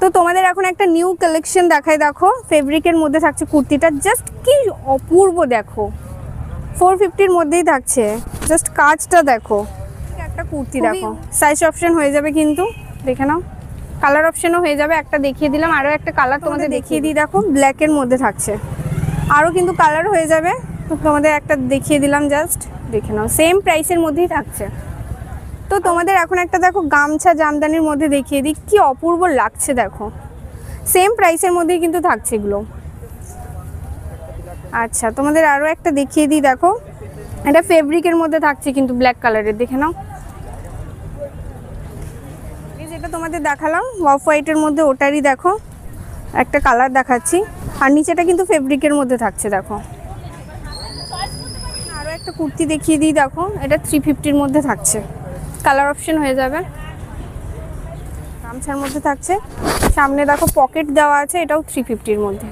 তো তোমাদের এখন একটা নিউ কালেকশন দেখাই, দেখো ফেব্রিকের মধ্যে থাকছে কুর্তিটা, জাস্ট কি অপূর্ব, দেখো 450-র মধ্যেই থাকছে, জাস্ট কাজটা দেখো। একটা কুর্তি দেখো, সাইজ অপশন হয়ে যাবে কিন্তু, দেখে নাও, কালার অপশনও হয়ে যাবে। একটা দেখিয়ে দিলাম, আরও একটা কালার তোমাদের দেখিয়ে দিই, দেখো ব্ল্যাকের মধ্যে থাকছে, আরও কিন্তু কালার হয়ে যাবে। তো তোমাদের একটা দেখিয়ে দিলাম, জাস্ট দেখে নাও, সেম প্রাইসের মধ্যেই থাকছে। তো তোমাদের এখন একটা দেখো গামছা জামদানির মধ্যে দেখিয়ে দিই, কি অপূর্ব লাগছে দেখো, সেম প্রাইসের মধ্যেই কিন্তু থাকছে এগুলো। আচ্ছা তোমাদের আরও একটা দেখিয়ে দিই, দেখো এটা ফেব্রিকের মধ্যে থাকছে কিন্তু ব্ল্যাক কালারের, দেখে নাও। এই যেটা তোমাদের দেখালাম অফ হোয়াইটের মধ্যে, ওটারই দেখো একটা কালার দেখাচ্ছি, আর নিচেটা কিন্তু ফেব্রিকের মধ্যে থাকছে দেখো। আরও একটা কুর্তি দেখিয়ে দিই, দেখো এটা 350-র মধ্যে থাকছে, কালার অপশন হয়ে যাবে, গামছার মধ্যে থাকছে, সামনে দেখো পকেট দেওয়া আছে, এটাও 350-র মধ্যে।